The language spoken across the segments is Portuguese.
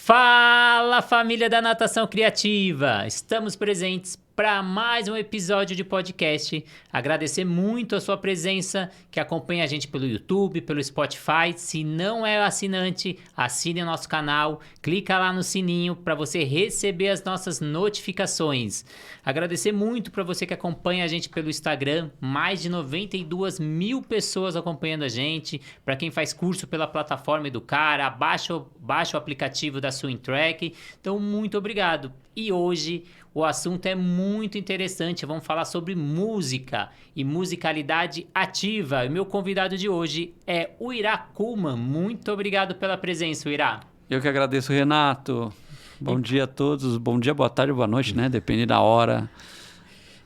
Fala, família da Natação Criativa! Estamos presentes para mais um episódio de podcast. Agradecer muito a sua presença, que acompanha a gente pelo YouTube, pelo Spotify. Se não é assinante, assine o nosso canal, clica lá no sininho para você receber as nossas notificações. Agradecer muito para você que acompanha a gente pelo Instagram, mais de 92 mil pessoas acompanhando a gente. Para quem faz curso pela plataforma Educar, baixa o aplicativo da Swingtrack. Então, muito obrigado. E hoje o assunto é muito interessante, vamos falar sobre música e musicalidade ativa. E meu convidado de hoje é o Irá Kuhlman. Muito obrigado pela presença, Irá. Eu que agradeço, Renato. Bom dia a todos, bom dia, boa tarde, boa noite, né? Depende da hora.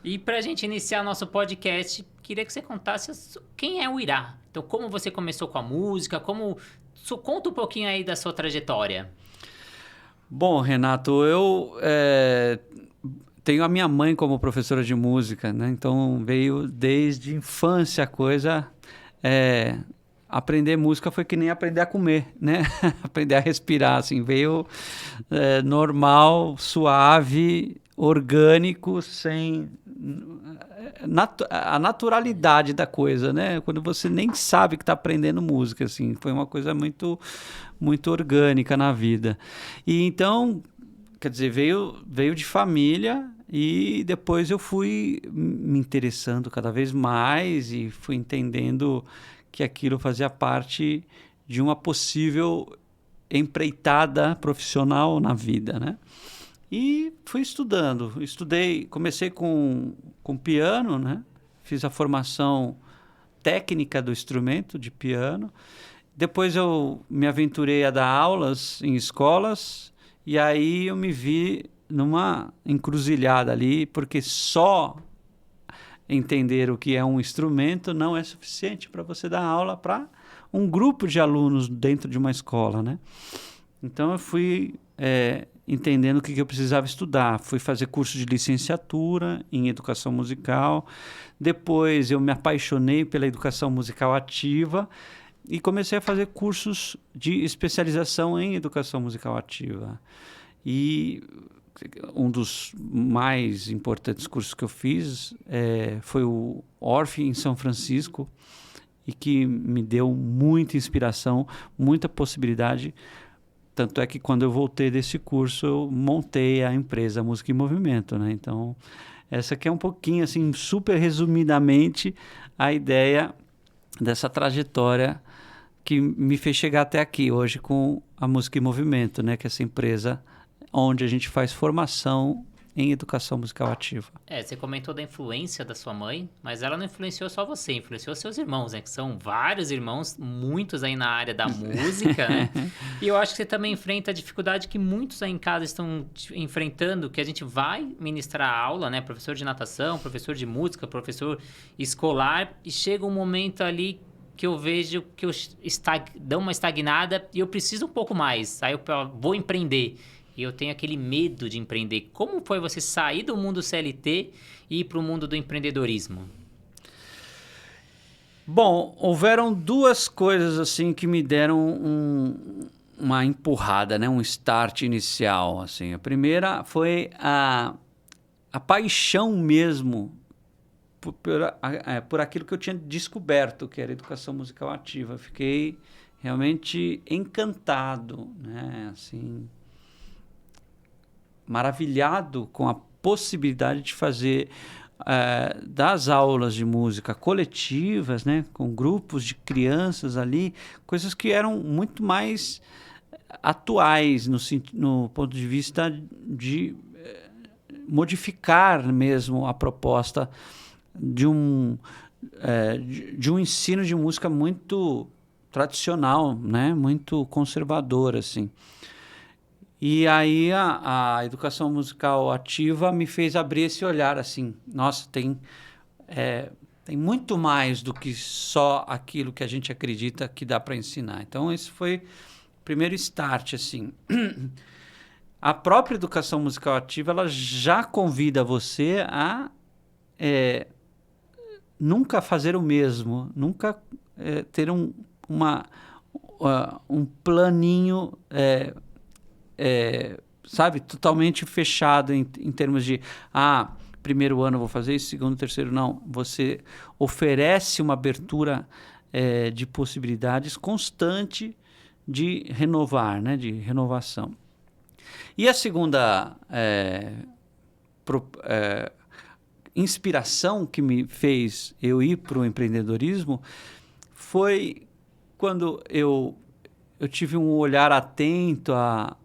E para a gente iniciar nosso podcast, queria que você contasse quem é o Irá. Então, como você começou com a música, conta um pouquinho aí da sua trajetória. Bom, Renato, eu tenho a minha mãe como professora de música, né? Então veio desde infância a coisa. Aprender música foi que nem aprender a comer, né? Aprender a respirar, assim, veio normal, suave, orgânico, sem a naturalidade da coisa, né? Quando você nem sabe que está aprendendo música, assim, foi uma coisa muito, muito orgânica na vida. E então, quer dizer, veio de família e depois eu fui me interessando cada vez mais e fui entendendo que aquilo fazia parte de uma possível empreitada profissional na vida, né? E fui estudando. Comecei com piano, né? Fiz a formação técnica do instrumento de piano. Depois eu me aventurei a dar aulas em escolas e aí eu me vi numa encruzilhada ali, porque só entender o que é um instrumento não é suficiente para você dar aula para um grupo de alunos dentro de uma escola, né? Então eu fui entendendo o que eu precisava estudar. Fui fazer curso de licenciatura em educação musical. Depois eu me apaixonei pela educação musical ativa e comecei a fazer cursos de especialização em educação musical ativa. E um dos mais importantes cursos que eu fiz foi o Orff em São Francisco, e que me deu muita inspiração, muita possibilidade. Tanto é que quando eu voltei desse curso, eu montei a empresa Música em Movimento, né? Então, essa aqui é um pouquinho, assim, super resumidamente, a ideia dessa trajetória que me fez chegar até aqui hoje com a Música em Movimento, né? Que é essa empresa onde a gente faz formação em educação musical ativa. Você comentou da influência da sua mãe, mas ela não influenciou só você, influenciou seus irmãos, né? Que são vários irmãos, muitos aí na área da música, né? E eu acho que você também enfrenta a dificuldade que muitos aí em casa estão enfrentando, que a gente vai ministrar aula, né? Professor de natação, professor de música, professor escolar, e chega um momento ali que eu vejo que eu dou uma estagnada e eu preciso um pouco mais. Aí eu vou empreender. E eu tenho aquele medo de empreender. Como foi você sair do mundo CLT e ir para o mundo do empreendedorismo? Bom, houveram duas coisas assim que me deram uma empurrada, né? Um start inicial. Assim. A primeira foi a paixão mesmo por aquilo que eu tinha descoberto, que era educação musical ativa. Fiquei realmente encantado, né? Assim, maravilhado com a possibilidade de fazer das aulas de música coletivas, né, com grupos de crianças ali, coisas que eram muito mais atuais no ponto de vista de modificar mesmo a proposta de um ensino de música muito tradicional, né, muito conservador, assim. E aí a educação musical ativa me fez abrir esse olhar assim, nossa, tem muito mais do que só aquilo que a gente acredita que dá para ensinar. Então esse foi o primeiro start, assim. A própria educação musical ativa, ela já convida você a nunca fazer o mesmo, nunca ter um planinho sabe, totalmente fechado em termos de, primeiro ano eu vou fazer isso, segundo, terceiro, não. Você oferece uma abertura de possibilidades constante de renovar, né, de renovação. E a segunda inspiração que me fez eu ir para o empreendedorismo foi quando eu tive um olhar atento a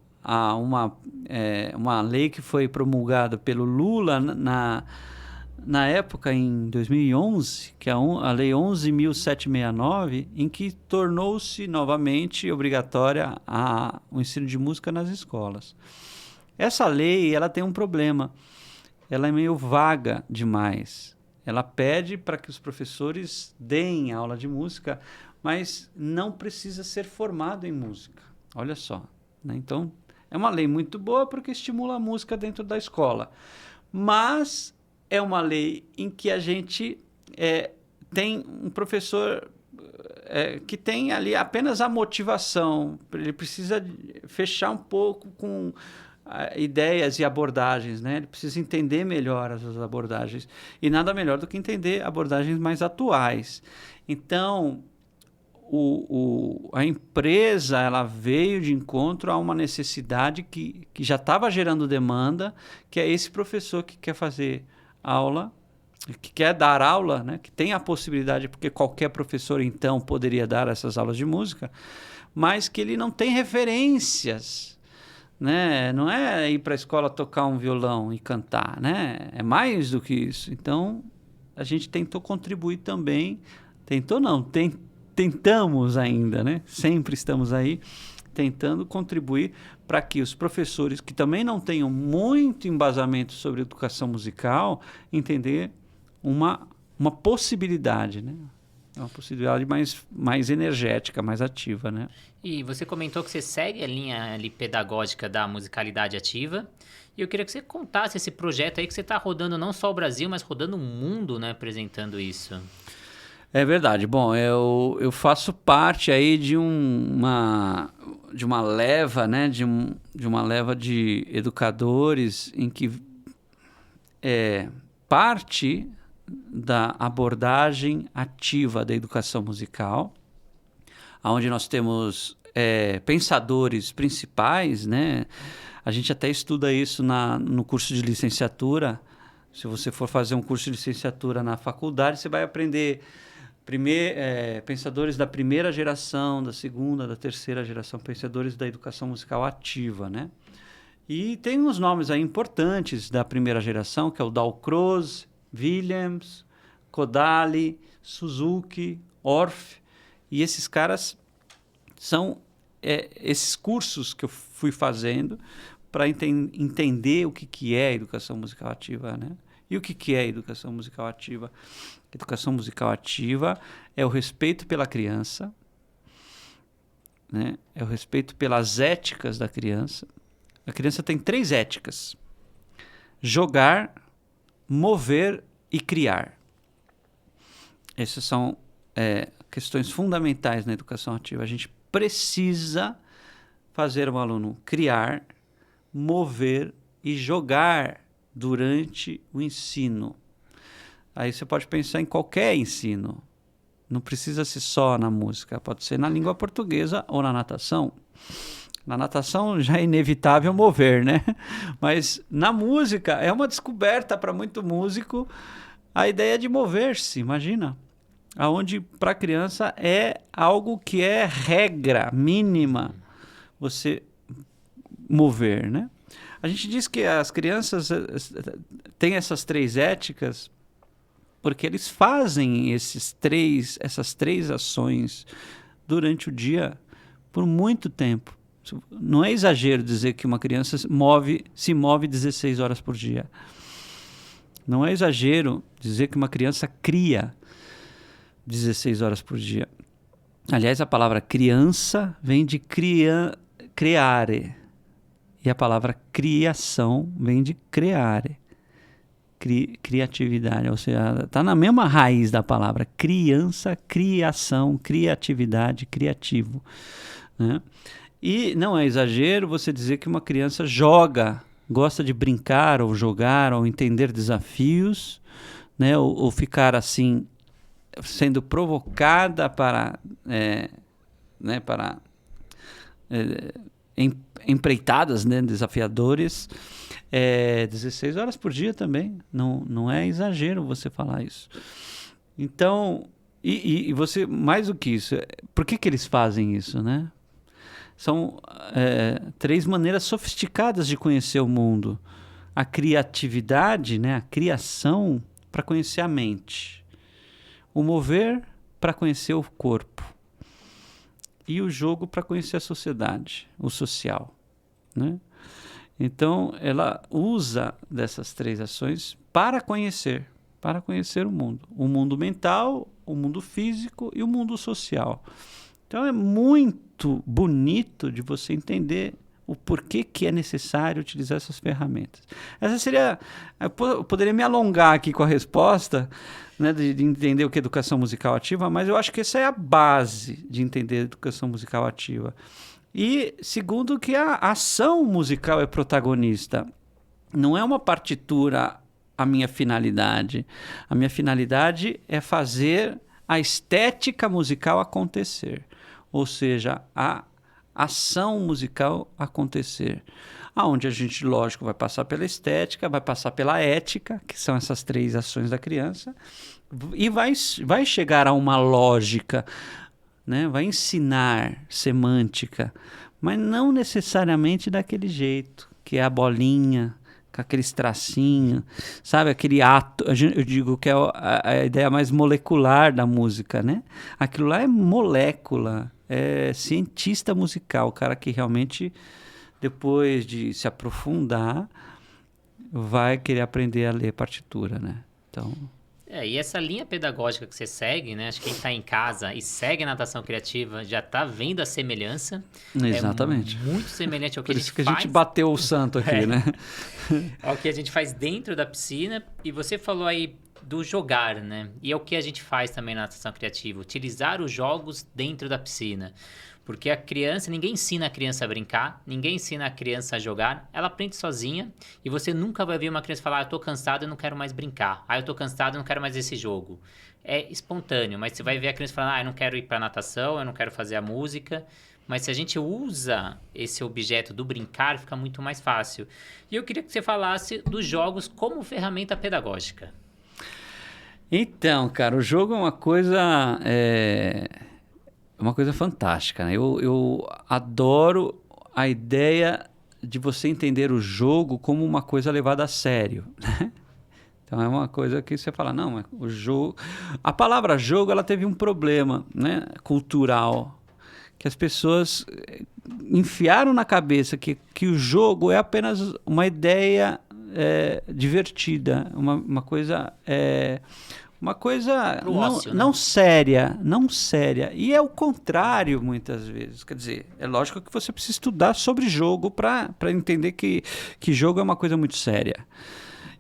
uma lei que foi promulgada pelo Lula na época, em 2011, que é a Lei 11.769, em que tornou-se novamente obrigatória o ensino de música nas escolas. Essa lei ela tem um problema. Ela é meio vaga demais. Ela pede para que os professores deem aula de música, mas não precisa ser formado em música. Olha só, né? Então, é uma lei muito boa porque estimula a música dentro da escola. Mas é uma lei em que a gente tem um professor que tem ali apenas a motivação. Ele precisa fechar um pouco com ideias e abordagens, né? Ele precisa entender melhor essas abordagens. E nada melhor do que entender abordagens mais atuais. Então, a empresa ela veio de encontro a uma necessidade que já estava gerando demanda, que é esse professor que quer fazer aula, que quer dar aula, né? Que tem a possibilidade, porque qualquer professor então poderia dar essas aulas de música, mas que ele não tem referências, né? Não é ir para a escola tocar um violão e cantar, né? É mais do que isso. Então, a gente tentou contribuir também, tentamos ainda, né? Sempre estamos aí tentando contribuir para que os professores que também não tenham muito embasamento sobre educação musical entender uma possibilidade, né? Uma possibilidade mais energética, mais ativa, né? E você comentou que você segue a linha ali pedagógica da musicalidade ativa. E eu queria que você contasse esse projeto aí que você está rodando não só o Brasil, mas rodando o mundo, né? Apresentando isso. É verdade. Bom, eu faço parte aí de uma leva, né? De uma leva de educadores em que parte da abordagem ativa da educação musical, onde nós temos pensadores principais, né? A gente até estuda isso no curso de licenciatura. Se você for fazer um curso de licenciatura na faculdade, você vai aprender pensadores da primeira geração, da segunda, da terceira geração, pensadores da educação musical ativa, né? E tem uns nomes aí importantes da primeira geração, que é o Dalcroze, Williams, Kodaly, Suzuki, Orff, e esses caras são esses cursos que eu fui fazendo para entender o que é educação musical ativa, né? E o que é educação musical ativa? Educação musical ativa é o respeito pela criança, né? É o respeito pelas éticas da criança. A criança tem 3 éticas: jogar, mover e criar. Essas são questões fundamentais na educação ativa. A gente precisa fazer o aluno criar, mover e jogar durante o ensino. Aí você pode pensar em qualquer ensino. Não precisa ser só na música, pode ser na língua portuguesa ou na natação. Na natação já é inevitável mover, né? Mas na música é uma descoberta para muito músico a ideia de mover-se, imagina. Aonde para a criança é algo que é regra mínima você mover, né? A gente diz que as crianças têm essas 3 éticas porque eles fazem essas três ações durante o dia por muito tempo. Não é exagero dizer que uma criança se move 16 horas por dia. Não é exagero dizer que uma criança cria 16 horas por dia. Aliás, a palavra criança vem de creare. E a palavra criação vem de creare. Criatividade, ou seja, está na mesma raiz da palavra criança, criação, criatividade, criativo, né? E não é exagero você dizer que uma criança gosta de brincar ou jogar ou entender desafios, né? Ou ficar assim, sendo provocada para empreitadas, né, desafiadores, 16 horas por dia também. Não é exagero você falar isso. Então, e você, mais do que isso, por que eles fazem isso, né? São 3 maneiras sofisticadas de conhecer o mundo. A criatividade, né, a criação, para conhecer a mente. O mover, para conhecer o corpo. E o jogo, para conhecer a sociedade, o social, né? Então, ela usa dessas 3 ações para conhecer o mundo. O mundo mental, o mundo físico e o mundo social. Então, é muito bonito de você entender o porquê que é necessário utilizar essas ferramentas. Essa seria... Eu poderia me alongar aqui com a resposta, né, de entender o que é educação musical ativa, mas eu acho que essa é a base de entender a educação musical ativa. E segundo, que a ação musical é protagonista. Não é uma partitura a minha finalidade. A minha finalidade é fazer a estética musical acontecer. Ou seja, a ação musical acontecer. Aonde a gente, lógico, vai passar pela estética, vai passar pela ética, que são essas 3 ações da criança, e vai chegar a uma lógica, né? Vai ensinar semântica, mas não necessariamente daquele jeito, que é a bolinha, com aqueles tracinhos, sabe? Aquele ato, eu digo que é a ideia mais molecular da música, né? Aquilo lá é molécula, é cientista musical, o cara que realmente, depois de se aprofundar, vai querer aprender a ler partitura, né? Então... E essa linha pedagógica que você segue, né? Acho que quem está em casa e segue a natação criativa já está vendo a semelhança. Exatamente. É muito semelhante ao que Por a isso gente que faz. A gente bateu o santo aqui, né? Ao que a gente faz dentro da piscina. E você falou aí do jogar, né? E é o que a gente faz também na natação criativa. Utilizar os jogos dentro da piscina. Porque a criança, ninguém ensina a criança a brincar, ninguém ensina a criança a jogar, ela aprende sozinha e você nunca vai ver uma criança falar, eu tô cansado, eu não quero mais brincar, eu tô cansado, eu não quero mais esse jogo. É espontâneo, mas você vai ver a criança falando, eu não quero ir pra natação, eu não quero fazer a música, mas se a gente usa esse objeto do brincar, fica muito mais fácil. E eu queria que você falasse dos jogos como ferramenta pedagógica. Então, cara, o jogo é uma coisa fantástica, né? Eu adoro a ideia de você entender o jogo como uma coisa levada a sério, né? Então é uma coisa que você fala, não, o jogo... A palavra jogo, ela teve um problema, né, cultural, que as pessoas enfiaram na cabeça que o jogo é apenas uma ideia divertida, uma coisa... Uma coisa ócio, não né? séria. E é o contrário, muitas vezes. Quer dizer, é lógico que você precisa estudar sobre jogo para entender que jogo é uma coisa muito séria.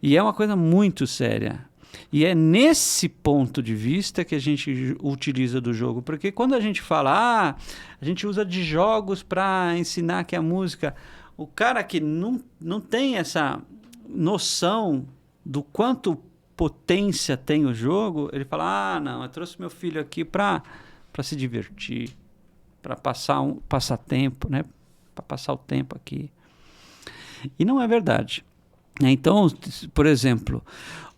E é uma coisa muito séria. E é nesse ponto de vista que a gente utiliza do jogo. Porque quando a gente fala, a gente usa de jogos para ensinar que a música... O cara que não tem essa noção do quanto potência tem o jogo, ele fala, não, eu trouxe meu filho aqui para se divertir, para passar tempo, né? Para passar o tempo aqui. E não é verdade. Então, por exemplo,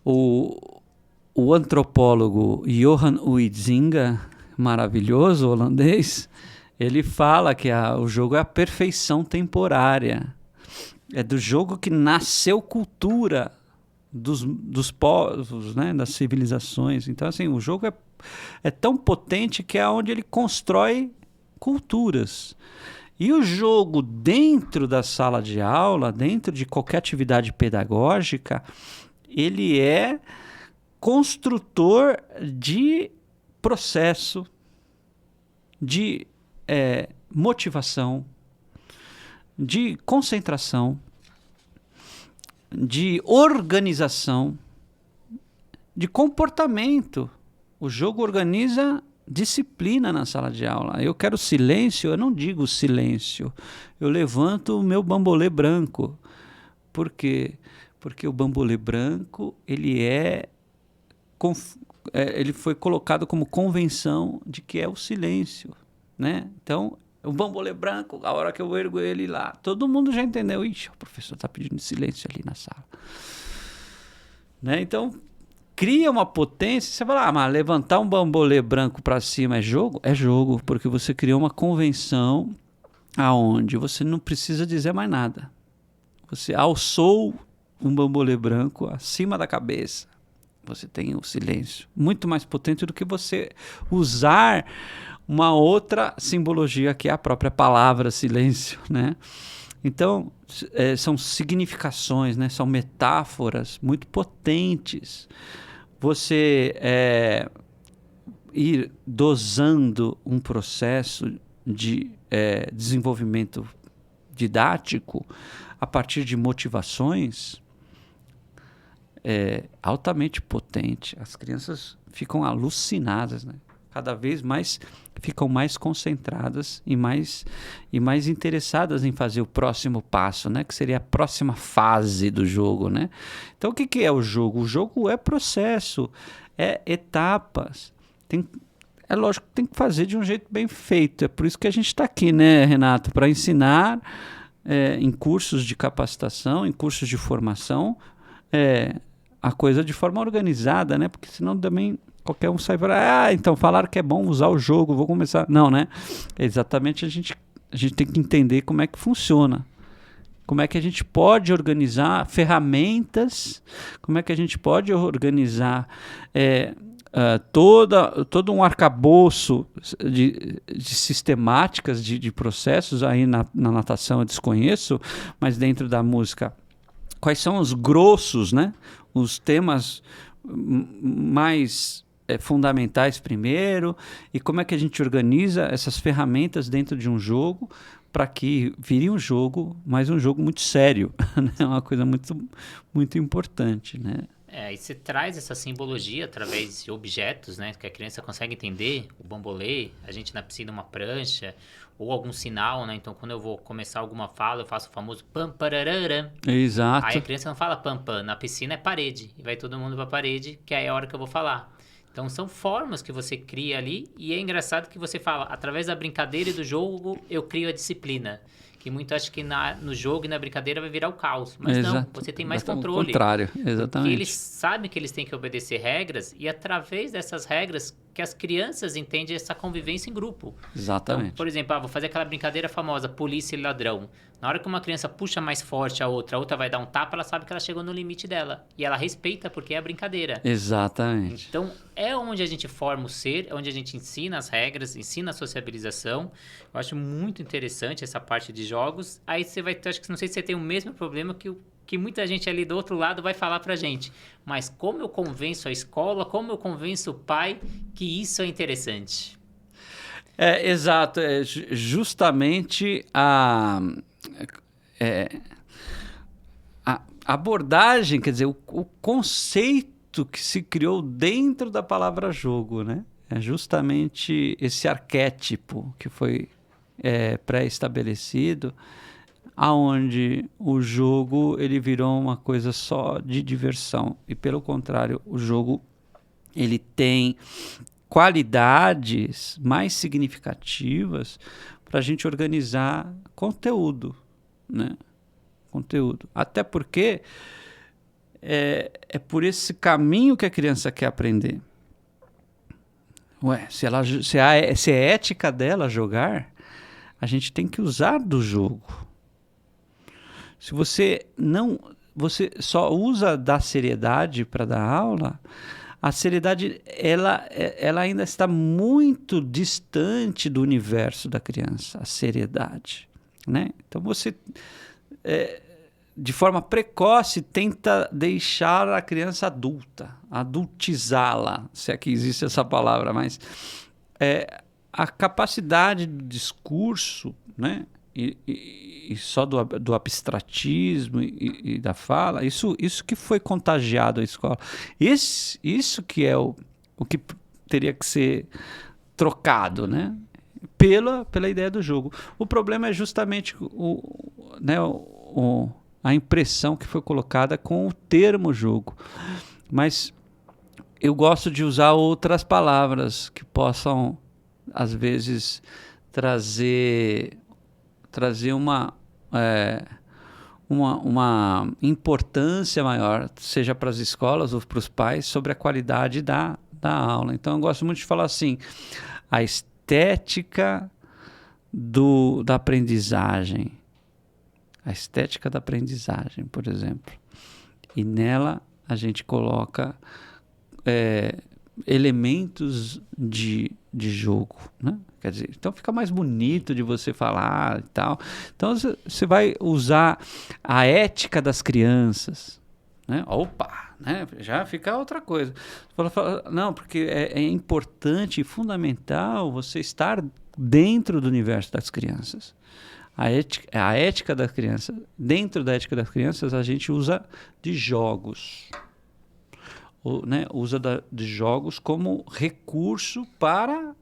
o antropólogo Johan Huizinga, maravilhoso holandês, ele fala que o jogo é a perfeição temporária. É do jogo que nasceu cultura dos povos, né, das civilizações. Então, assim, o jogo é tão potente que é onde ele constrói culturas. E o jogo dentro da sala de aula, dentro de qualquer atividade pedagógica, ele é construtor de processo, de motivação, de concentração, de organização, de comportamento. O jogo organiza disciplina na sala de aula. Eu quero silêncio, eu não digo silêncio. Eu levanto o meu bambolê branco. Por quê? Porque o bambolê branco, ele foi colocado como convenção de que é o silêncio, né? Então, o bambolê branco, a hora que eu ergo ele lá, todo mundo já entendeu. Ixi, o professor está pedindo silêncio ali na sala. Né? Então, cria uma potência. Você fala, mas levantar um bambolê branco para cima é jogo? É jogo, porque você criou uma convenção aonde você não precisa dizer mais nada. Você alçou um bambolê branco acima da cabeça. Você tem o silêncio. Muito mais potente do que você usar uma outra simbologia, que é a própria palavra silêncio, né? Então, são significações, né? São metáforas muito potentes. Você ir dosando um processo de desenvolvimento didático a partir de motivações é altamente potente. As crianças ficam alucinadas, né? Cada vez mais ficam mais concentradas e mais interessadas em fazer o próximo passo, né? Que seria a próxima fase do jogo, né? Então, o que é o jogo? O jogo é processo, é etapas. É lógico que tem que fazer de um jeito bem feito. É por isso que a gente está aqui, né, Renato? Para ensinar em cursos de capacitação, em cursos de formação, a coisa de forma organizada, né? Porque senão também qualquer um sai e fala, então falaram que é bom usar o jogo, vou começar. Não, né? Exatamente, a gente tem que entender como é que funciona. Como é que a gente pode organizar ferramentas, como é que a gente pode organizar todo um arcabouço de sistemáticas, de processos. Aí na natação eu desconheço, mas dentro da música, quais são os grossos, né? Os temas mais fundamentais primeiro, e como é que a gente organiza essas ferramentas dentro de um jogo para que vire um jogo, mas um jogo muito sério, né? É uma coisa muito, muito importante, né? E você traz essa simbologia através de objetos, né? Que a criança consegue entender. O bambolê, a gente na piscina uma prancha, ou algum sinal, né? Então, quando eu vou começar alguma fala, eu faço o famoso pam, pararara. Exato. Aí a criança não fala pam, pam. Na piscina é parede. E vai todo mundo pra parede, que aí é a hora que eu vou falar. Então, são formas que você cria ali. E é engraçado que você fala, através da brincadeira e do jogo, eu crio a disciplina. Que muito acho que no jogo e na brincadeira vai virar o caos. Mas não, você tem mais controle. Ao contrário, exatamente. Porque eles sabem que eles têm que obedecer regras e através dessas regras que as crianças entendem essa convivência em grupo. Exatamente. Então, por exemplo, vou fazer aquela brincadeira famosa, polícia e ladrão. Na hora que uma criança puxa mais forte a outra vai dar um tapa, ela sabe que ela chegou no limite dela. E ela respeita porque é a brincadeira. Exatamente. Então, é onde a gente forma o ser, é onde a gente ensina as regras, ensina a sociabilização. Eu acho muito interessante essa parte de jogos. Aí você vai ter, acho que não sei se você tem o mesmo problema que muita gente ali do outro lado vai falar pra gente. Mas como eu convenço a escola, como eu convenço o pai que isso é interessante? Exato. Justamente a abordagem, quer dizer, o conceito que se criou dentro da palavra jogo, né? É justamente esse arquétipo que foi pré-estabelecido, aonde o jogo ele virou uma coisa só de diversão. E pelo contrário, o jogo ele tem qualidades mais significativas para a gente organizar conteúdo, né? Conteúdo. Até porque é por esse caminho que a criança quer aprender. Se é ética dela jogar, a gente tem que usar do jogo. Se você só usa da seriedade para dar aula, a seriedade ela ainda está muito distante do universo da criança, a seriedade, né? Então você de forma precoce tenta deixar a criança adulta, adultizá-la, se é que existe essa palavra, mas a capacidade do discurso, né? E só do abstratismo e da fala, isso que foi contagiado à escola. Isso que é o que teria que ser trocado, né? Pela ideia do jogo. O problema é justamente a impressão que foi colocada com o termo jogo. Mas eu gosto de usar outras palavras que possam, às vezes, trazer uma importância maior, seja para as escolas ou para os pais, sobre a qualidade da aula. Então, eu gosto muito de falar assim, a estética da aprendizagem. A estética da aprendizagem, por exemplo. E nela a gente coloca elementos de jogo, né? Quer dizer, então fica mais bonito de você falar e tal. Então você vai usar a ética das crianças, né? Opa, né? Já fica outra coisa. Não, porque é importante e fundamental você estar dentro do universo das crianças. A ética da criança, dentro da ética das crianças, a gente usa de jogos. Usa de jogos como recurso para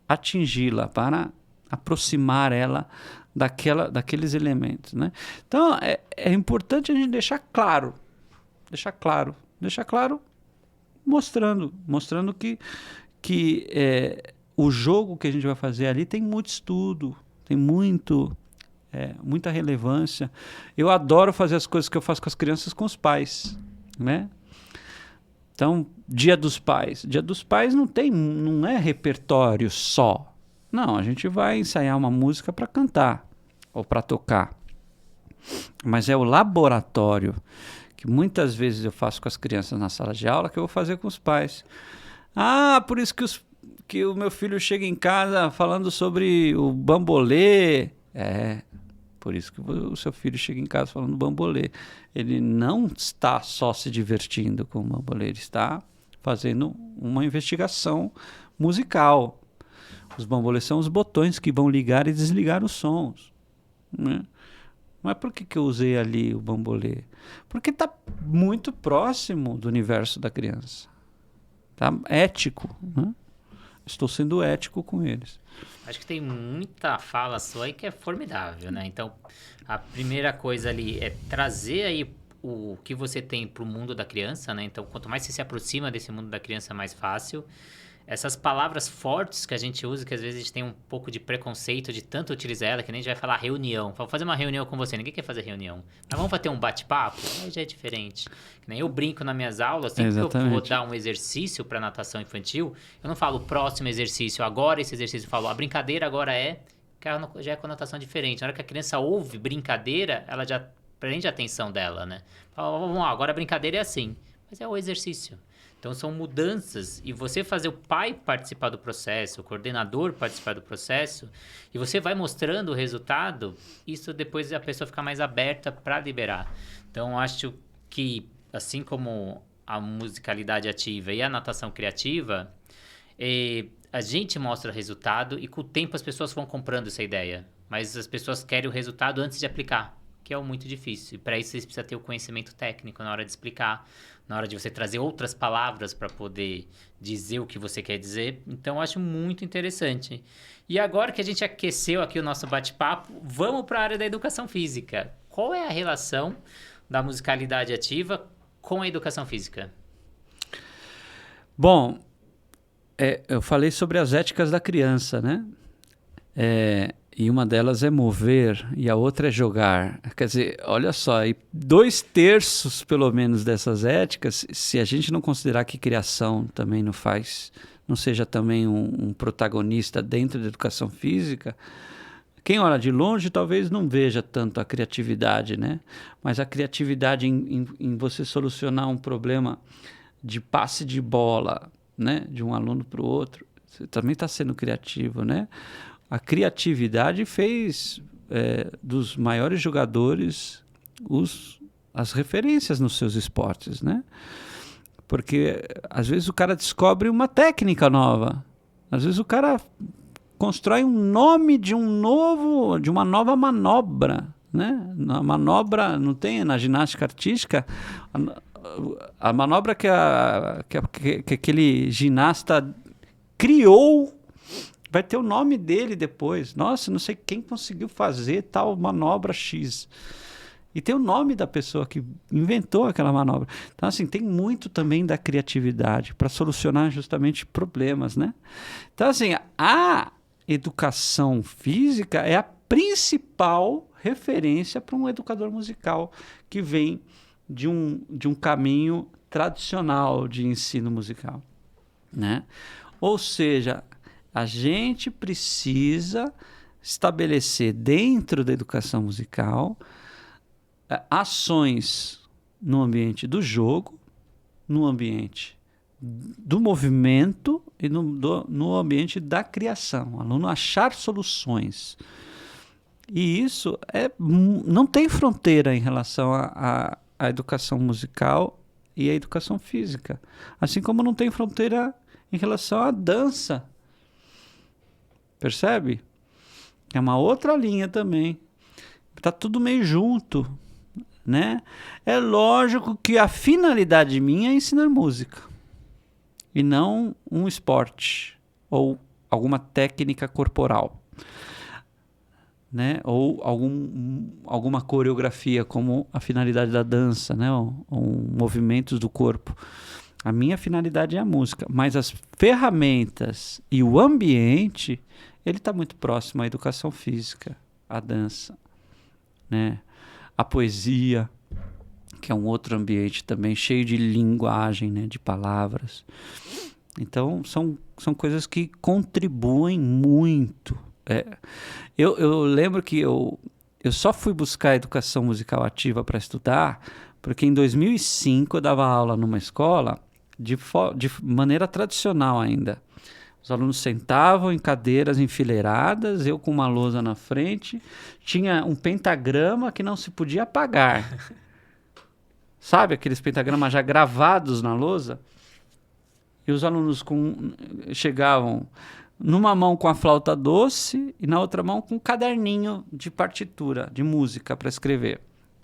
atingi-la, para aproximar ela daqueles elementos, né? Então, é importante a gente deixar claro, mostrando que o jogo que a gente vai fazer ali tem muito estudo, tem muita relevância. Eu adoro fazer as coisas que eu faço com as crianças com os pais, né? Então, Dia dos Pais. Dia dos Pais não é repertório só. Não, a gente vai ensaiar uma música para cantar ou para tocar. Mas é o laboratório que muitas vezes eu faço com as crianças na sala de aula que eu vou fazer com os pais. Por isso que o meu filho chega em casa falando sobre o bambolê. Por isso que o seu filho chega em casa falando bambolê. Ele não está só se divertindo com o bambolê, ele está fazendo uma investigação musical. Os bambolês são os botões que vão ligar e desligar os sons, né? Mas por que eu usei ali o bambolê? Porque está muito próximo do universo da criança. Está ético, né? Estou sendo ético com eles. Acho que tem muita fala sua aí que é formidável, né? Então, a primeira coisa ali é trazer aí o que você tem para o mundo da criança, né? Então, quanto mais você se aproxima desse mundo da criança, mais fácil. Essas palavras fortes que a gente usa, que às vezes a gente tem um pouco de preconceito de tanto utilizar ela, que nem a gente vai falar reunião. Vou fazer uma reunião com você, ninguém quer fazer reunião. Mas vamos ter um bate-papo? Aí já é diferente. Que nem eu brinco nas minhas aulas, sempre que eu vou dar um exercício para natação infantil, eu não falo o próximo exercício, agora esse exercício, eu falo a brincadeira agora que já é conotação diferente. Na hora que a criança ouve brincadeira, ela já prende a atenção dela, né? Fala, vamos lá, agora a brincadeira é assim. Mas é o exercício. Então, são mudanças, e você fazer o pai participar do processo, o coordenador participar do processo, e você vai mostrando o resultado, isso depois a pessoa fica mais aberta para liberar. Então, acho que, assim como a musicalidade ativa e a natação criativa, a gente mostra resultado e com o tempo as pessoas vão comprando essa ideia, mas as pessoas querem o resultado antes de aplicar, que é o muito difícil. E para isso, você precisa ter o conhecimento técnico na hora de explicar, na hora de você trazer outras palavras para poder dizer o que você quer dizer. Então, eu acho muito interessante. E agora que a gente aqueceu aqui o nosso bate-papo, vamos para a área da educação física. Qual é a relação da musicalidade ativa com a educação física? Bom, eu falei sobre as éticas da criança, né? E uma delas é mover e a outra é jogar. Quer dizer, olha só, e 2/3 pelo menos dessas éticas, se a gente não considerar que criação também não seja também um protagonista dentro da educação física, quem olha de longe talvez não veja tanto a criatividade, né? Mas a criatividade em você solucionar um problema de passe de bola, né? De um aluno para o outro, você também está sendo criativo, né? A criatividade fez dos maiores jogadores as referências nos seus esportes, né? Porque às vezes o cara descobre uma técnica nova, às vezes o cara constrói um nome de uma nova manobra, né? Na manobra, não tem na ginástica artística a manobra que aquele ginasta criou, vai ter o nome dele depois. Nossa, não sei quem conseguiu fazer tal manobra X. E tem o nome da pessoa que inventou aquela manobra. Então, assim, tem muito também da criatividade para solucionar justamente problemas, né? Então, assim, a educação física é a principal referência para um educador musical que vem de um caminho tradicional de ensino musical, né? Ou seja, a gente precisa estabelecer dentro da educação musical ações no ambiente do jogo, no ambiente do movimento e no ambiente da criação. O aluno achar soluções. E isso não tem fronteira em relação à educação musical e à educação física. Assim como não tem fronteira em relação à dança. Percebe? É uma outra linha também. Está tudo meio junto, né? É lógico que a finalidade minha é ensinar música e não um esporte ou alguma técnica corporal, né? Ou alguma coreografia como a finalidade da dança, né? Ou movimentos do corpo. A minha finalidade é a música, mas as ferramentas e o ambiente, ele está muito próximo à educação física, à dança, né? A poesia, que é um outro ambiente também cheio de linguagem, né? De palavras. Então, são coisas que contribuem muito. Eu lembro que eu só fui buscar a educação musical ativa para estudar porque em 2005 eu dava aula numa escola de maneira tradicional ainda. Os alunos sentavam em cadeiras enfileiradas, eu com uma lousa na frente, tinha um pentagrama que não se podia apagar. Sabe aqueles pentagramas já gravados na lousa? E os alunos chegavam numa mão com a flauta doce e na outra mão com um caderninho de partitura, de música para escrever.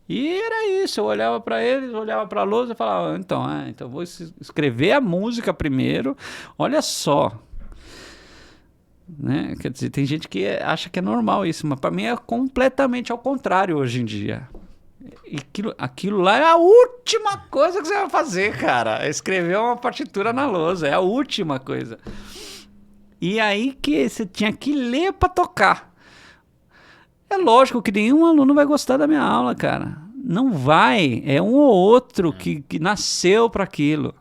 E era isso, eu olhava para eles, olhava para a lousa e falava, então vou escrever a música primeiro, olha só. Né? Quer dizer, tem gente que acha que é normal isso, mas para mim é completamente ao contrário hoje em dia. E aquilo lá é a última coisa que você vai fazer, cara. É escrever uma partitura na lousa, é a última coisa. E aí que você tinha que ler para tocar. É lógico que nenhum aluno vai gostar da minha aula, cara. Não vai. É um ou outro que nasceu para aquilo.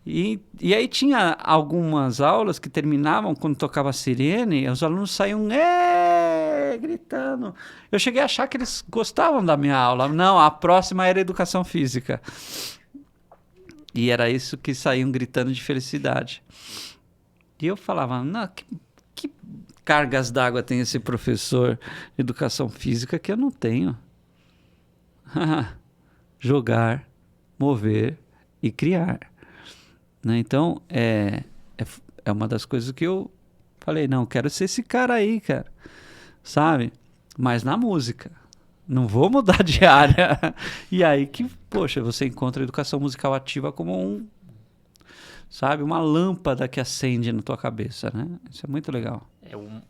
E aí tinha algumas aulas que terminavam quando tocava a sirene, e os alunos saíam gritando. Eu cheguei a achar que eles gostavam da minha aula. Não, a próxima era educação física. E era isso que saíam gritando de felicidade. E eu falava, não, que cargas d'água tem esse professor de educação física que eu não tenho? Jogar, mover e criar. Né? Então, é uma das coisas que eu falei, não, quero ser esse cara aí, cara, sabe? Mas na música, não vou mudar de área. E aí que, poxa, você encontra a educação musical ativa como uma lâmpada que acende na tua cabeça, né? Isso é muito legal.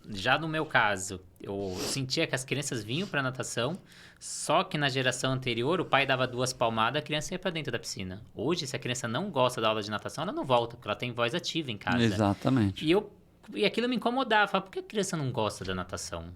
Já no meu caso, eu sentia que as crianças vinham para natação, só que na geração anterior o pai dava 2 palmadas, a criança ia para dentro da piscina. Hoje, se a criança não gosta da aula de natação, ela não volta, porque ela tem voz ativa em casa. Exatamente. E aquilo me incomodava. Falava, por que a criança não gosta da natação?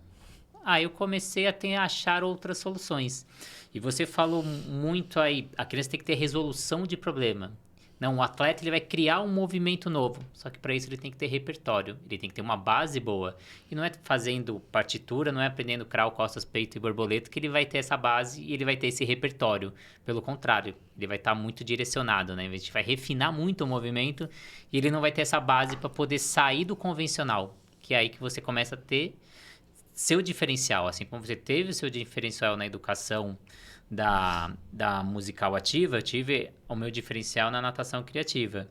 Aí eu comecei a achar outras soluções. E você falou muito aí, a criança tem que ter resolução de problema. Não, o atleta ele vai criar um movimento novo, só que para isso ele tem que ter repertório, ele tem que ter uma base boa. E não é fazendo partitura, não é aprendendo crawl, costas, peito e borboleta que ele vai ter essa base e ele vai ter esse repertório. Pelo contrário, ele vai estar muito direcionado, né? A gente vai refinar muito o movimento e ele não vai ter essa base para poder sair do convencional, que é aí que você começa a ter seu diferencial. Assim como você teve o seu diferencial na educação da musical ativa, eu tive o meu diferencial na natação criativa.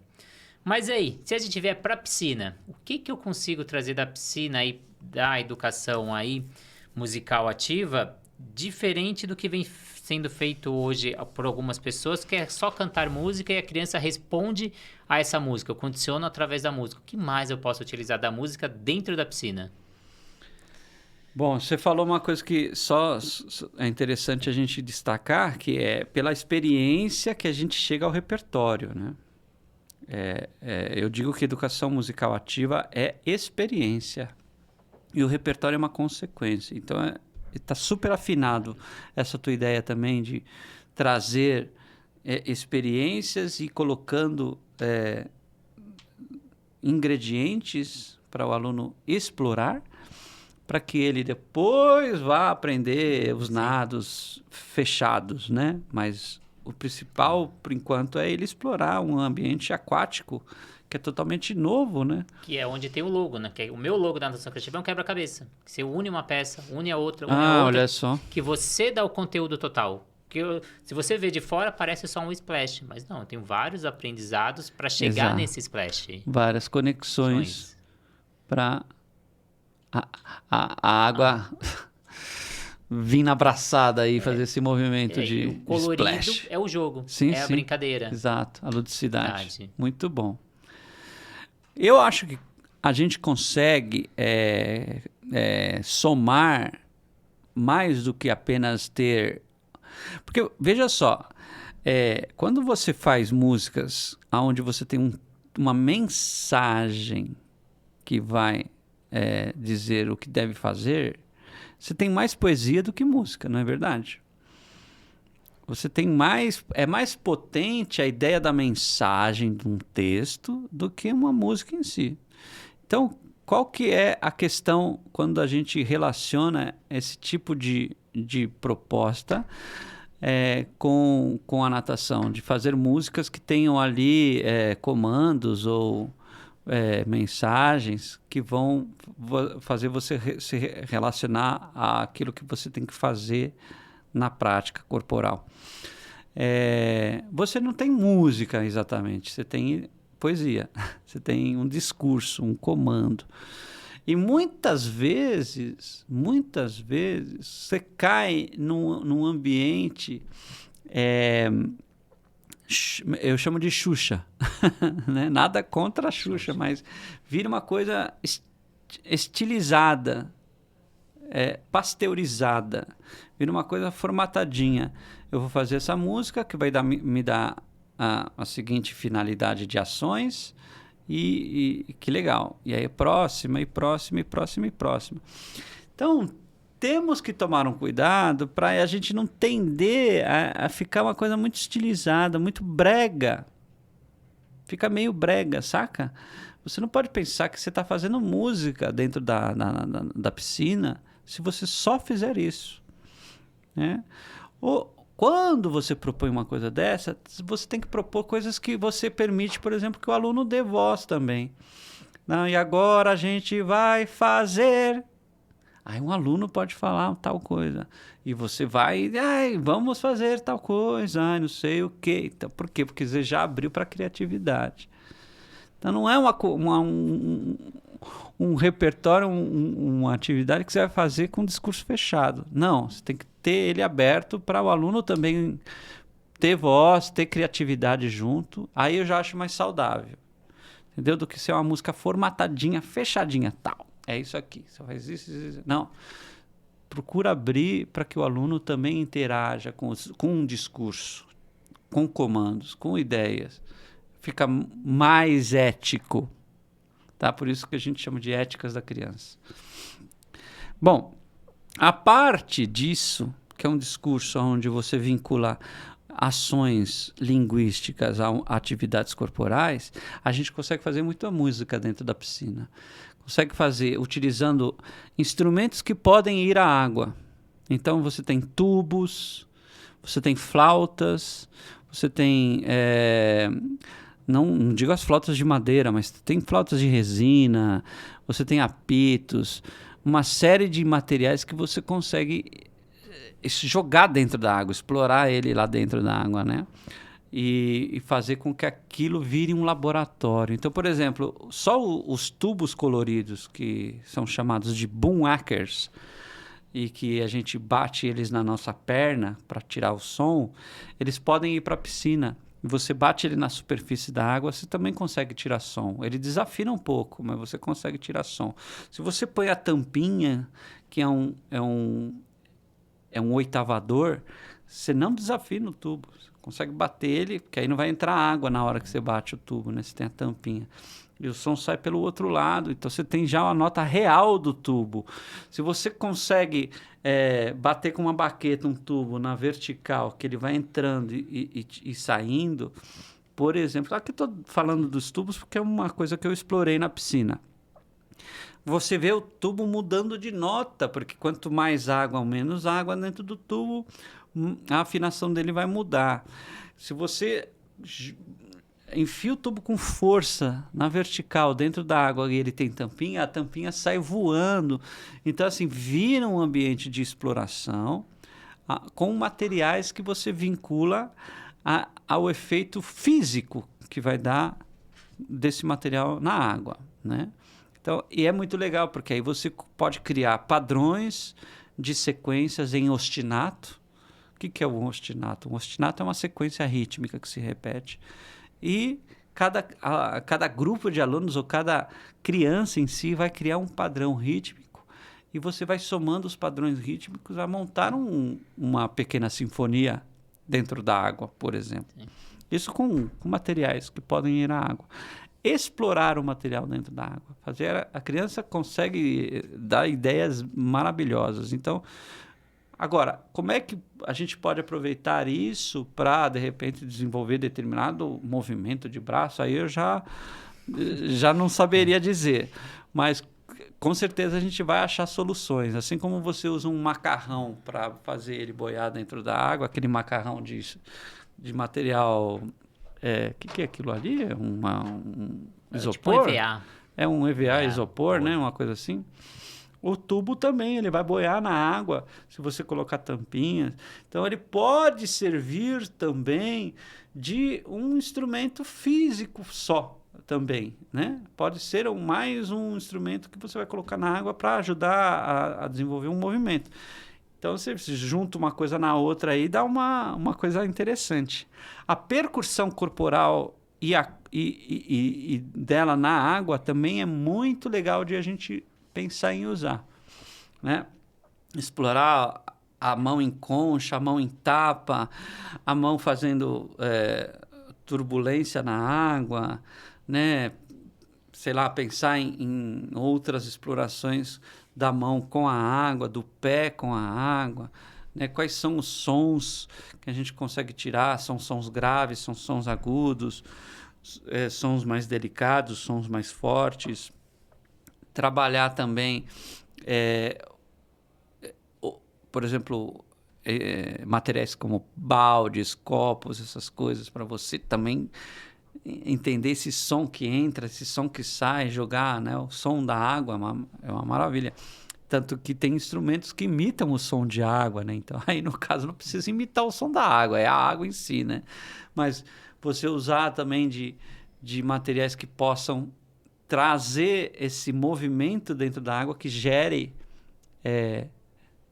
Mas aí, se a gente vier para a piscina, o que eu consigo trazer da piscina aí, da educação aí musical ativa diferente do que vem sendo feito hoje por algumas pessoas, que é só cantar música e a criança responde a essa música, eu condiciono através da música. O que mais eu posso utilizar da música dentro da piscina? Bom, você falou uma coisa que só é interessante a gente destacar, que é pela experiência que a gente chega ao repertório, né? Eu digo que educação musical ativa é experiência e o repertório é uma consequência. Então, está super afinado essa tua ideia também de trazer experiências e colocando ingredientes para o aluno explorar, para que ele depois vá aprender os nados fechados, né? Mas o principal, por enquanto, é ele explorar um ambiente aquático que é totalmente novo, né? Que é onde tem o logo, né? Que o meu logo da natação criativa é um quebra-cabeça. Que você une uma peça, une a outra, une a outra. Olha só. Que você dá o conteúdo total. Se você vê de fora, parece só um splash. Mas não, eu tenho vários aprendizados para chegar nesse splash. Várias conexões para a água vir na abraçada e fazer esse movimento de o colorido splash. É o jogo, sim, a brincadeira. Exato, a ludicidade. Muito bom. Eu acho que a gente consegue somar mais do que apenas ter... Porque, veja só, quando você faz músicas onde você tem uma mensagem que vai dizer o que deve fazer, você tem mais poesia do que música, não é verdade? Você tem é mais potente a ideia da mensagem de um texto do que uma música em si. Então, qual que é a questão quando a gente relaciona esse tipo de proposta com a natação? De fazer músicas que tenham ali comandos ou mensagens que vão fazer você se relacionar àquilo que você tem que fazer na prática corporal. Você não tem música exatamente, você tem poesia, você tem um discurso, um comando. E muitas vezes você cai num ambiente, eu chamo de Xuxa, né? Nada contra a Xuxa, mas vira uma coisa estilizada, pasteurizada, vira uma coisa formatadinha. Eu vou fazer essa música que vai me dar a seguinte finalidade de ações e que legal. E aí próxima. Então, temos que tomar um cuidado para a gente não tender a ficar uma coisa muito estilizada, muito brega. Fica meio brega, saca? Você não pode pensar que você está fazendo música dentro da piscina se você só fizer isso, né? Ou quando você propõe uma coisa dessa, você tem que propor coisas que você permite, por exemplo, que o aluno dê voz também. Não, e agora a gente vai fazer... Aí um aluno pode falar tal coisa. E você vai, vamos fazer tal coisa, não sei o quê. Então, por quê? Porque você já abriu para a criatividade. Então não é um repertório, uma atividade que você vai fazer com discurso fechado. Não, você tem que ter ele aberto para o aluno também ter voz, ter criatividade junto. Aí eu já acho mais saudável. Entendeu? Do que ser uma música formatadinha, fechadinha, tal. É isso aqui, você faz isso. Não. Procura abrir para que o aluno também interaja com um discurso, com comandos, com ideias. Fica mais ético. Tá? Por isso que a gente chama de éticas da criança. Bom, a parte disso, que é um discurso onde você vincula ações linguísticas a atividades corporais, a gente consegue fazer muita música dentro da piscina. Consegue fazer utilizando instrumentos que podem ir à água. Então você tem tubos, você tem flautas, você tem, não digo as flautas de madeira, mas tem flautas de resina, você tem apitos, uma série de materiais que você consegue jogar dentro da água, explorar ele lá dentro da água, né? E fazer com que aquilo vire um laboratório. Então, por exemplo, só os tubos coloridos, que são chamados de boom whackers, e que a gente bate eles na nossa perna para tirar o som, eles podem ir para a piscina. Você bate ele na superfície da água, você também consegue tirar som. Ele desafina um pouco, mas você consegue tirar som. Se você põe a tampinha, que é um oitavador, você não desafina o tubo. Você consegue bater ele, porque aí não vai entrar água na hora que você bate o tubo, né? Você tem a tampinha. E o som sai pelo outro lado, então você tem já a nota real do tubo. Se você consegue bater com uma baqueta um tubo na vertical, que ele vai entrando e saindo, por exemplo, aqui estou falando dos tubos porque é uma coisa que eu explorei na piscina. Você vê o tubo mudando de nota, porque quanto mais água ou menos água dentro do tubo, a afinação dele vai mudar. Se você enfia o tubo com força na vertical dentro da água e ele tem tampinha, a tampinha sai voando. Então, assim, vira um ambiente de exploração com materiais que você vincula ao efeito físico que vai dar desse material na água, né? Então, e é muito legal, porque aí você pode criar padrões de sequências em ostinato. O que é o ostinato? O ostinato é uma sequência rítmica que se repete. E cada grupo de alunos ou cada criança em si vai criar um padrão rítmico e você vai somando os padrões rítmicos a montar uma pequena sinfonia dentro da água, por exemplo. Sim. Isso com materiais que podem ir à água. Explorar o material dentro da água. A criança consegue dar ideias maravilhosas. Então, agora, como é que a gente pode aproveitar isso para, de repente, desenvolver determinado movimento de braço? Aí eu já não saberia dizer. Mas, com certeza, a gente vai achar soluções. Assim como você usa um macarrão para fazer ele boiar dentro da água, aquele macarrão de material... que é aquilo ali? É um isopor? Tipo um EVA. É um EVA isopor, né? Uma coisa assim. O tubo também, ele vai boiar na água se você colocar tampinhas. Então, ele pode servir também de um instrumento físico só também, né? Pode ser mais um instrumento que você vai colocar na água para ajudar a desenvolver um movimento. Então, você junta uma coisa na outra aí, dá uma coisa interessante. A percussão corporal e dela na água também é muito legal de a gente pensar em usar, né? Explorar a mão em concha, a mão em tapa, a mão fazendo turbulência na água, né? Sei lá, pensar em outras explorações da mão com a água, do pé com a água, né? Quais são os sons que a gente consegue tirar? São sons graves, são sons agudos, sons mais delicados, sons mais fortes. Trabalhar também, por exemplo, materiais como baldes, copos, essas coisas, para você também entender esse som que entra, esse som que sai, jogar, né? O som da água é uma maravilha. Tanto que tem instrumentos que imitam o som de água, né? Então, aí, no caso, não precisa imitar o som da água, é a água em si, né? Mas você usar também de materiais que possam trazer esse movimento dentro da água que gere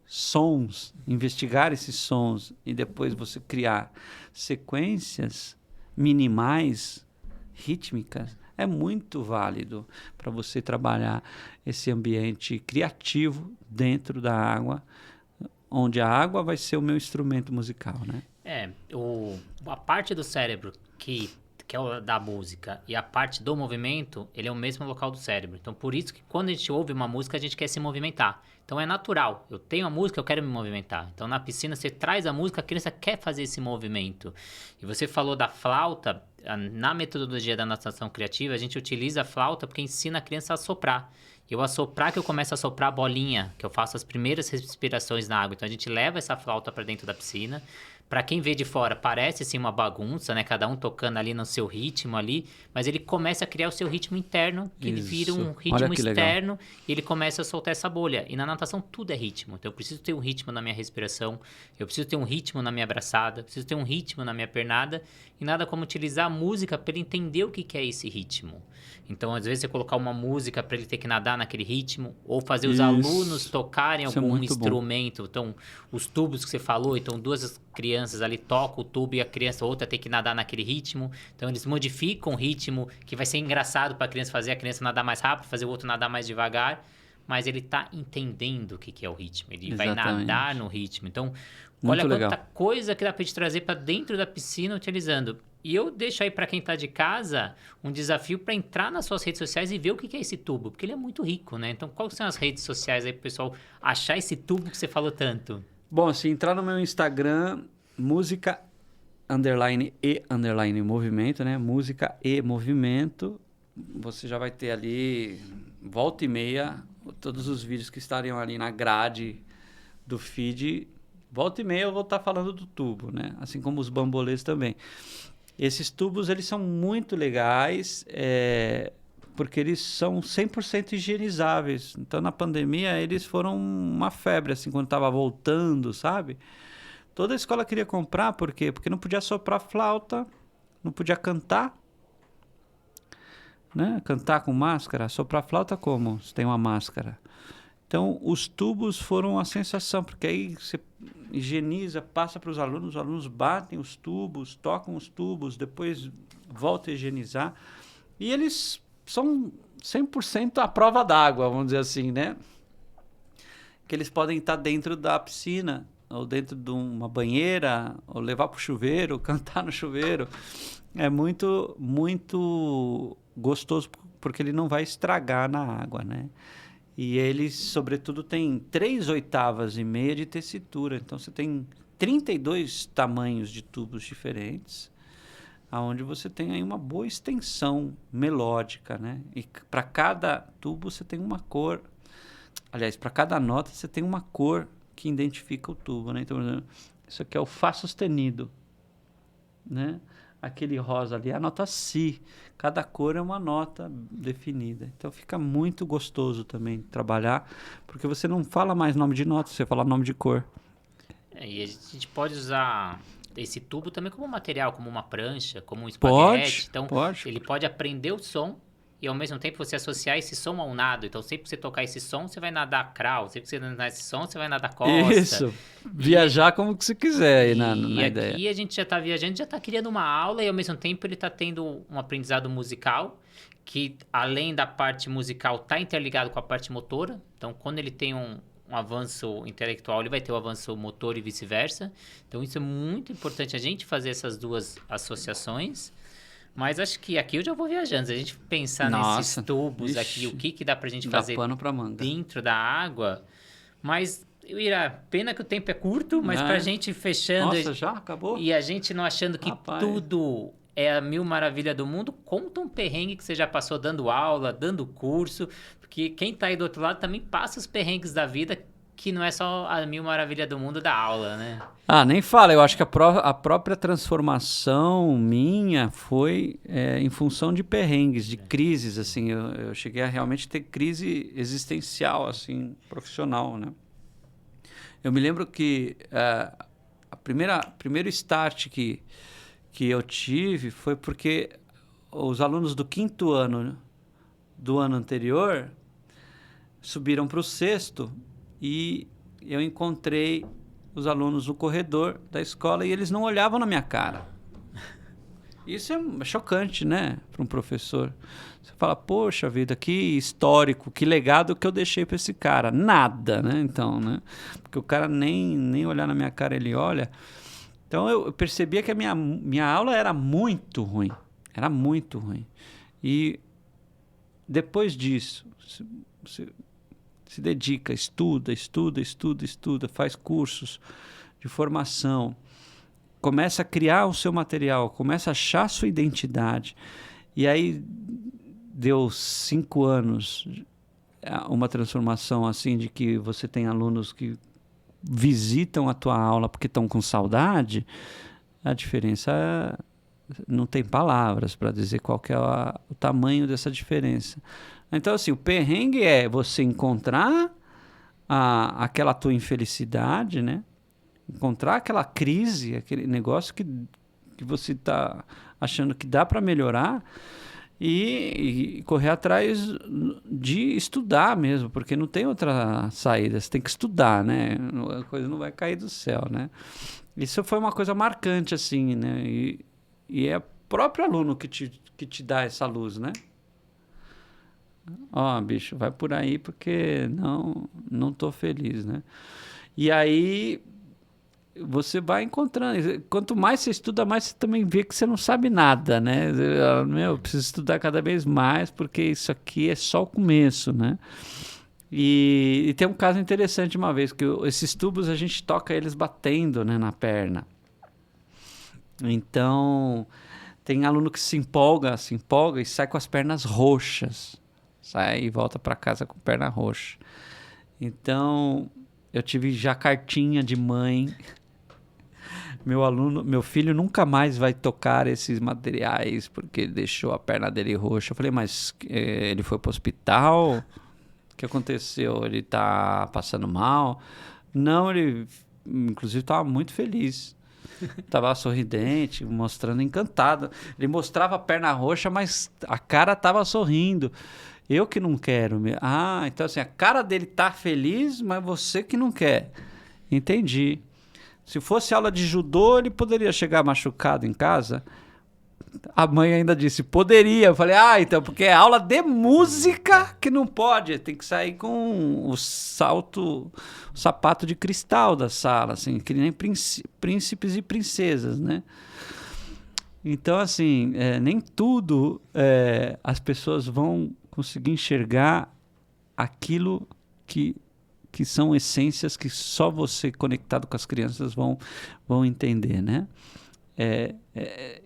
sons, investigar esses sons e depois você criar sequências minimais, rítmicas, é muito válido para você trabalhar esse ambiente criativo dentro da água, onde a água vai ser o meu instrumento musical, né? A parte do cérebro que é o da música, e a parte do movimento, ele é o mesmo local do cérebro. Então, por isso que quando a gente ouve uma música, a gente quer se movimentar. Então, é natural. Eu tenho a música, eu quero me movimentar. Então, na piscina, você traz a música, a criança quer fazer esse movimento. E você falou da flauta. Na metodologia da natação criativa, a gente utiliza a flauta porque ensina a criança a assoprar. Eu assoprar, que eu começo a soprar a bolinha, que eu faço as primeiras respirações na água. Então, a gente leva essa flauta para dentro da piscina, para quem vê de fora, parece assim uma bagunça, né? Cada um tocando ali no seu ritmo ali, mas ele começa a criar o seu ritmo interno, que ele vira um ritmo externo e ele começa a soltar essa bolha. E na natação tudo é ritmo. Então eu preciso ter um ritmo na minha respiração, eu preciso ter um ritmo na minha abraçada, eu preciso ter um ritmo na minha pernada e nada como utilizar a música para ele entender o que é esse ritmo. Então, às vezes, você colocar uma música para ele ter que nadar naquele ritmo, ou fazer os alunos tocarem algum instrumento. Então, os tubos que você falou, então duas crianças ali tocam o tubo e a criança outra tem que nadar naquele ritmo. Então, eles modificam o ritmo, que vai ser engraçado para a criança fazer, a criança nadar mais rápido, fazer o outro nadar mais devagar. Mas ele está entendendo o que é o ritmo. Ele vai nadar no ritmo. Então, olha quanta coisa que dá para te trazer para dentro da piscina utilizando. E eu deixo aí para quem está de casa um desafio para entrar nas suas redes sociais e ver o que é esse tubo, porque ele é muito rico, né? Então, quais são as redes sociais aí para o pessoal achar esse tubo que você falou tanto? Bom, se entrar no meu Instagram, música _ movimento, né? Música e movimento, você já vai ter ali, volta e meia, todos os vídeos que estariam ali na grade do feed. Volta e meia eu vou estar falando do tubo, né? Assim como os bambolês também. Esses tubos, eles são muito legais, porque eles são 100% higienizáveis. Então, na pandemia, eles foram uma febre, assim, quando estava voltando, sabe? Toda a escola queria comprar, por quê? Porque não podia soprar flauta, não podia cantar, né? Cantar com máscara, soprar flauta como? Se tem uma máscara. Então, os tubos foram a sensação, porque aí você higieniza, passa para os alunos batem os tubos, tocam os tubos, depois volta a higienizar. E eles são 100% à prova d'água, vamos dizer assim, né? Que eles podem estar dentro da piscina, ou dentro de uma banheira, ou levar para o chuveiro, cantar no chuveiro. É muito, muito gostoso, porque ele não vai estragar na água, né? E eles, sobretudo, têm 3/8 de tessitura. Então, você tem 32 tamanhos de tubos diferentes, onde você tem aí uma boa extensão melódica, né? E para cada tubo você tem uma cor. Aliás, para cada nota você tem uma cor que identifica o tubo, né? Então, por exemplo, isso aqui é o Fá sustenido, né? Aquele rosa ali é a nota Si. Cada cor é uma nota definida. Então fica muito gostoso também trabalhar, porque você não fala mais nome de nota, você fala nome de cor. E a gente pode usar esse tubo também como material, como uma prancha, como um espaguete. Então, ele pode aprender o som e ao mesmo tempo você associar esse som ao nado. Então, sempre que você tocar esse som, você vai nadar crawl. Sempre que você nadar esse som, você vai nadar costa. Isso. Viajar como que você quiser aí na ideia. E a gente já está viajando, já está criando uma aula e ao mesmo tempo ele está tendo um aprendizado musical que, além da parte musical, está interligado com a parte motora. Então, quando ele tem um avanço intelectual, ele vai ter um avanço motor e vice-versa. Então, isso é muito importante a gente fazer essas duas associações. Mas acho que aqui eu já vou viajando. Se a gente pensar nesses tubos aqui, o que dá pra gente fazer dentro da água. Mas, Ira, pena que o tempo é curto, mas pra gente fechando... Nossa, já acabou? E a gente não achando que tudo é a mil maravilha do mundo, conta um perrengue que você já passou dando aula, dando curso, porque quem tá aí do outro lado também passa os perrengues da vida, que não é só a mil maravilha do mundo da aula, né? Nem fala. Eu acho que a própria transformação minha foi em função de perrengues, de crises, assim. Eu cheguei a realmente ter crise existencial, assim, profissional, né? Eu me lembro que primeiro start que eu tive foi porque os alunos do 5º ano do ano anterior subiram para o 6º e eu encontrei os alunos no corredor da escola e eles não olhavam na minha cara. Isso é chocante, né, para um professor. Você fala, poxa vida, que histórico, que legado que eu deixei para esse cara. Nada, né, então, né? Porque o cara nem olhar na minha cara ele olha. Então eu percebia que a minha aula era muito ruim. Era muito ruim. E depois disso, se dedica, estuda, faz cursos de formação, começa a criar o seu material, começa a achar a sua identidade. E aí deu 5 anos uma transformação assim de que você tem alunos que visitam a tua aula porque estão com saudade, a diferença não tem palavras para dizer qual que é o tamanho dessa diferença. Então, assim, o perrengue é você encontrar aquela tua infelicidade, né? Encontrar aquela crise, aquele negócio que você está achando que dá para melhorar e correr atrás de estudar mesmo, porque não tem outra saída, você tem que estudar, né? A coisa não vai cair do céu, né? Isso foi uma coisa marcante, assim, né? E é o próprio aluno que te dá essa luz, né? Ó, bicho, vai por aí porque não tô feliz, né? E aí você vai encontrando. Quanto mais você estuda, mais você também vê que você não sabe nada, né? Eu preciso estudar cada vez mais porque isso aqui é só o começo, né? E tem um caso interessante uma vez, que esses tubos a gente toca eles batendo, né, na perna. Então, tem aluno que se empolga e sai com as pernas roxas. Sai e volta para casa com perna roxa. Então, eu tive já cartinha de mãe. Meu filho nunca mais vai tocar esses materiais porque ele deixou a perna dele roxa. Eu falei, mas ele foi para o hospital? O que aconteceu? Ele tá passando mal? Não, ele inclusive estava muito feliz. Tava sorridente, mostrando encantado. Ele mostrava a perna roxa, mas a cara tava sorrindo. Eu que não quero. Então assim, a cara dele tá feliz, mas você que não quer. Entendi. Se fosse aula de judô, ele poderia chegar machucado em casa? A mãe ainda disse, poderia. Eu falei, então, porque é aula de música que não pode. Tem que sair com o sapato de cristal da sala, assim, que nem príncipes e princesas, né? Então, assim, nem tudo as pessoas vão conseguir enxergar aquilo que são essências que só você conectado com as crianças vão entender, né?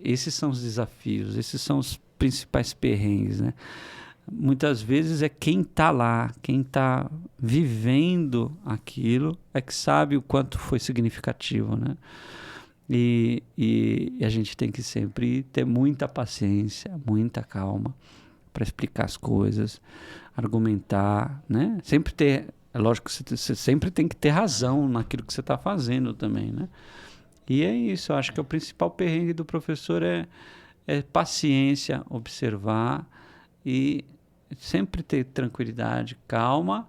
Esses são os desafios, esses são os principais perrengues, né? Muitas vezes é quem está lá, quem está vivendo aquilo é que sabe o quanto foi significativo, né? E a gente tem que sempre ter muita paciência, muita calma para explicar as coisas, argumentar, né? Sempre ter, é lógico que você sempre tem que ter razão naquilo que você está fazendo também, né? E é isso, eu acho que o principal perrengue do professor é paciência, observar e sempre ter tranquilidade, calma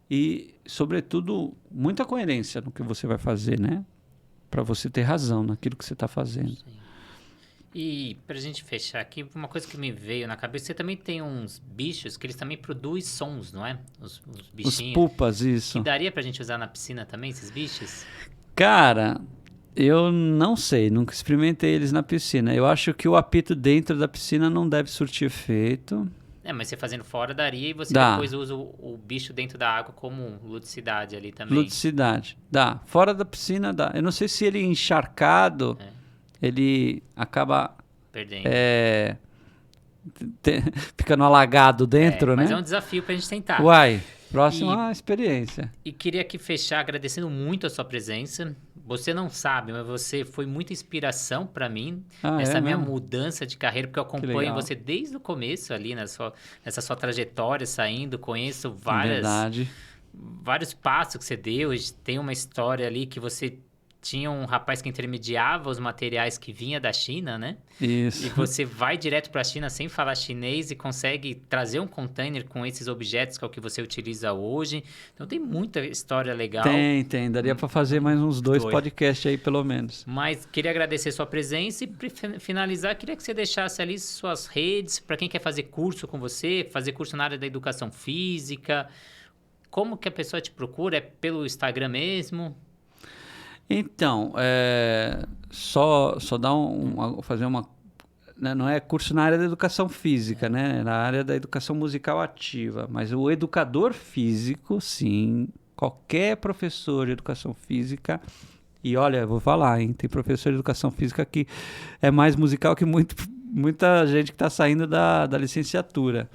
e, sobretudo, muita coerência no que você vai fazer, né? Para você ter razão naquilo que você está fazendo. Sim. E pra gente fechar aqui, uma coisa que me veio na cabeça, você também tem uns bichos que eles também produzem sons, não é? Os bichinhos. Os pupas, isso. E daria pra gente usar na piscina também, esses bichos? Cara, eu não sei, nunca experimentei eles na piscina. Eu acho que o apito dentro da piscina não deve surtir efeito. Mas você fazendo fora daria e você depois usa o bicho dentro da água como ludicidade ali também. Ludicidade, dá. Fora da piscina dá. Eu não sei se ele encharcado, ele acaba... Perdendo. Fica no alagado dentro, né? Mas é um desafio pra gente tentar. Uai, próxima experiência. E queria aqui fechar agradecendo muito a sua presença. Você não sabe, mas você foi muita inspiração para mim nessa minha mudança de carreira, porque eu acompanho você desde o começo ali nessa sua trajetória saindo, conheço vários passos que você deu, tem uma história ali que você tinha um rapaz que intermediava os materiais que vinha da China, né? Isso. E você vai direto para a China sem falar chinês e consegue trazer um container com esses objetos que é o que você utiliza hoje. Então tem muita história legal. Tem. Daria para fazer mais uns 2 podcasts aí, pelo menos. Mas queria agradecer sua presença e para finalizar, queria que você deixasse ali suas redes para quem quer fazer curso com você, fazer curso na área da educação física. Como que a pessoa te procura? É pelo Instagram mesmo? Então, só dá fazer uma... Né, não é curso na área da educação física, né? Na área da educação musical ativa. Mas o educador físico, sim. Qualquer professor de educação física... E olha, eu vou falar, hein? Tem professor de educação física que é mais musical que muita gente que está saindo da licenciatura.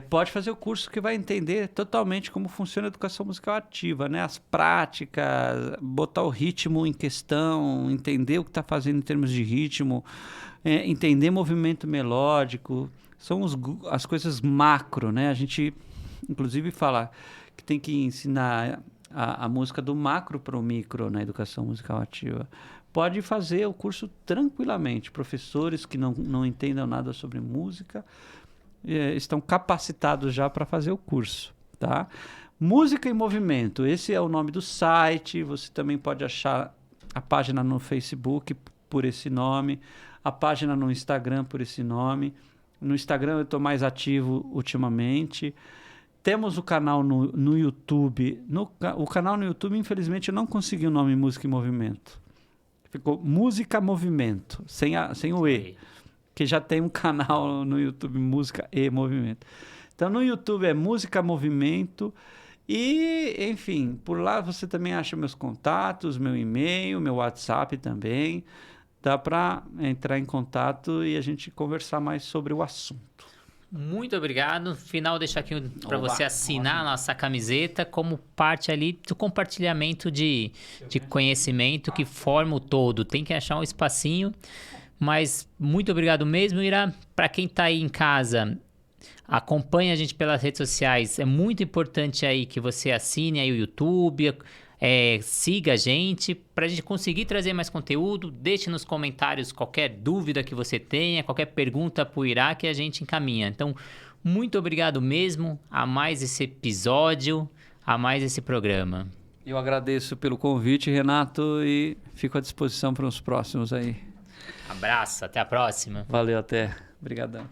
pode fazer o curso que vai entender totalmente como funciona a educação musical ativa, né? As práticas, botar o ritmo em questão, entender o que está fazendo em termos de ritmo, entender movimento melódico. São as coisas macro, né? A gente, inclusive, fala que tem que ensinar a música do macro para o micro na educação musical ativa. Pode fazer o curso tranquilamente. Professores que não entendam nada sobre música estão capacitados já para fazer o curso, tá? Música em Movimento, esse é o nome do site. Você também pode achar a página no Facebook por esse nome, a página no Instagram por esse nome. No Instagram eu estou mais ativo ultimamente. Temos o canal no YouTube. O canal no YouTube, infelizmente, eu não consegui o nome Música em Movimento. Ficou Música Movimento, sem o E. Que já tem um canal no YouTube, Música e Movimento. Então, no YouTube é Música Movimento. E, enfim, por lá você também acha meus contatos, meu e-mail, meu WhatsApp também. Dá para entrar em contato e a gente conversar mais sobre o assunto. Muito obrigado. No final, deixar aqui para você assinar a nossa camiseta como parte ali do compartilhamento de conhecimento que forma o todo. Tem que achar um espacinho. Mas muito obrigado mesmo, Ira. Para quem está aí em casa, acompanhe a gente pelas redes sociais. É muito importante aí que você assine aí o YouTube, siga a gente, para a gente conseguir trazer mais conteúdo. Deixe nos comentários qualquer dúvida que você tenha, qualquer pergunta para o Ira que a gente encaminha. Então, muito obrigado mesmo a mais esse episódio, a mais esse programa. Eu agradeço pelo convite, Renato, e fico à disposição para os próximos aí. Abraço, até a próxima. Valeu, até. Obrigadão.